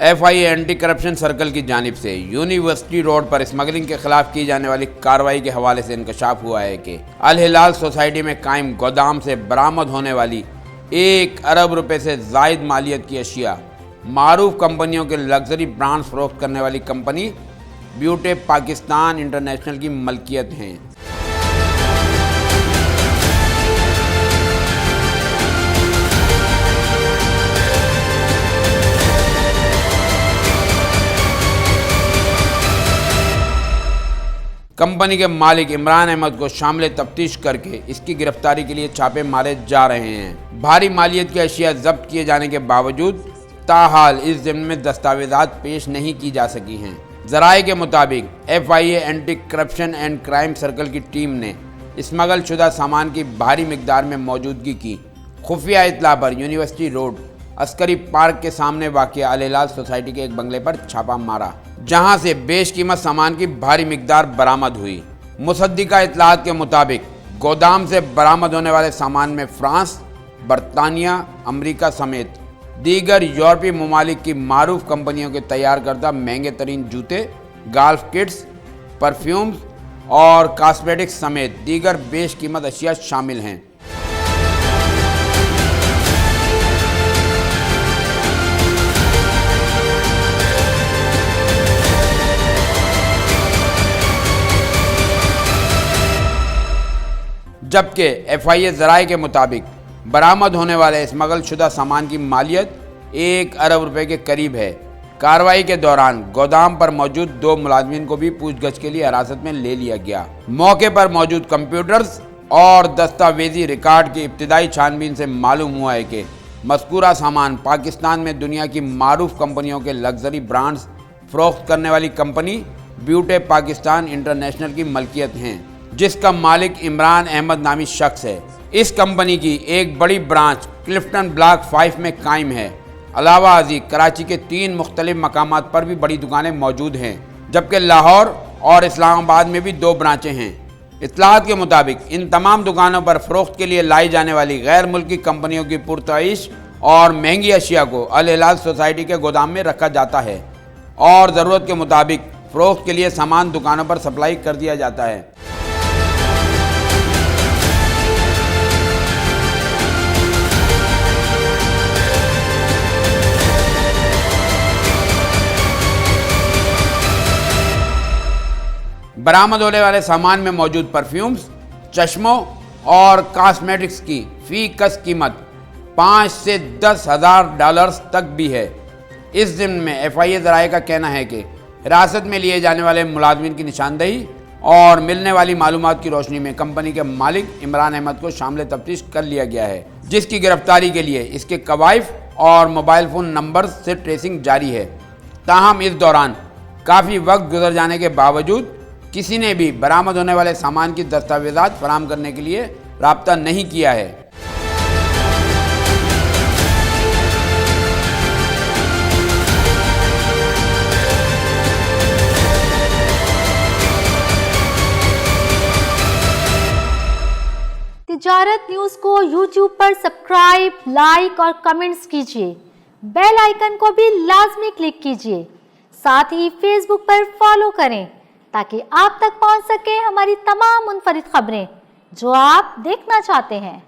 FIA anti corruption circle की जानिब से यूनिवर्सिटी रोड पर स्मगलिंग के खिलाफ की जाने वाली कार्रवाई के हवाले से इंकशाफ हुआ है कि अल हिलाल सोसाइटी में कायम गोदाम से बरामद होने वाली 1 अरब रुपए से जायद मालियत की अशिया मारूफ कंपनियों के लग्जरी ब्रांड्स फरोख्त करने वाली कंपनी ब्यूटी पाकिस्तान इंटरनेशनल की मलकियत हैं। कंपनी के मालिक इमरान अहमद को शामिल तफ्तीश करके इसकी गिरफ्तारी के लिए छापे मारे जा रहे हैं। भारी मालियत की अशिया जब्त किए जाने के बावजूद ताहाल इस ज़िम्न में दस्तावेजात पेश नहीं की जा सकी हैं। ज़राए के मुताबिक FIA anti corruption and crime circle की टीम ने स्मगल शुदा सामान की भारी मिकदार में मौजूदगी की खुफिया इत्तला पर यूनिवर्सिटी रोड अस्करी पार्क के सामने वाक़िया अल हिलाल सोसाइटी के एक बंगले पर छापा मारा, जहां से बेशकीमत सामान की भारी मिकदार बरामद हुई। मुसद्दिका इत्तलात के मुताबिक गोदाम से बरामद होने वाले सामान में फ्रांस, बरतानिया, अमरीका समेत दीगर यूरोपीय ममालिक की मारूफ कंपनियों के तैयार करदा महंगे तरीन जूते, गाल्फ किट्स, परफ्यूम्स और कॉस्मेटिक्स समेत दीगर बेशकीमत अशिया शामिल हैं। जबकि FIA ज़राए के मुताबिक बरामद होने वाले स्मगल शुदा सामान की मालियत 1 अरब रुपए के करीब है। कार्रवाई के दौरान गोदाम पर मौजूद 2 मुलाजमीन को भी पूछगछ के लिए हिरासत में ले लिया गया। मौके पर मौजूद कंप्यूटर्स और दस्तावेजी रिकॉर्ड की इब्तिदाई छानबीन से मालूम हुआ है कि मज़कूरा सामान पाकिस्तान में दुनिया की मारूफ कंपनियों के लग्जरी ब्रांड्स फरोख्त करने वाली कंपनी ब्यूटी पाकिस्तान इंटरनेशनल की मलकियत हैं, जिसका मालिक इमरान अहमद नामी शख्स है। इस कंपनी की एक बड़ी ब्रांच क्लिफ्टन ब्लॉक 5 में कायम है। अलावा अजी कराची के 3 मुख्तलिफ मकामात पर भी बड़ी दुकानें मौजूद हैं, जबकि लाहौर और इस्लामाबाद में भी 2 ब्रांचें हैं। इत्तलात के मुताबिक इन तमाम दुकानों पर फ़रोख्त के लिए लाई जाने वाली गैर मुल्की कंपनियों की पुरतईश और महंगी अशिया को अल हिलाल सोसाइटी के गोदाम में रखा जाता है और ज़रूरत के मुताबिक फ़रोख्त के लिए सामान दुकानों पर सप्लाई कर दिया जाता है। बरामद होने वाले सामान में मौजूद परफ्यूम्स, चश्मों और कॉस्मेटिक्स की फी कस कीमत 5 से 10 हज़ार डॉलर्स तक भी है। इस ज़िम्न में FIA ज़राए का कहना है कि हिरासत में लिए जाने वाले मुलाजमीन की निशानदही और मिलने वाली मालूमात की रोशनी में कंपनी के मालिक इमरान अहमद को शामिल तफ्तीश कर लिया गया है, जिसकी गिरफ्तारी के लिए इसके कवाइफ और मोबाइल फ़ोन नंबर से ट्रेसिंग जारी है। ताहम इस दौरान काफ़ी वक्त गुजर जाने के बावजूद किसी ने भी बरामद होने वाले सामान की दस्तावेजात फराहम करने के लिए राब्ता नहीं किया है। तिजारत न्यूज़ को YouTube पर सब्सक्राइब, लाइक और कमेंट्स कीजिए। बेल आइकन को भी लाजमी क्लिक कीजिए। साथ ही Facebook पर फॉलो करें ताकि आप तक पहुंच सके हमारी तमाम मुनफरिद खबरें जो आप देखना चाहते हैं।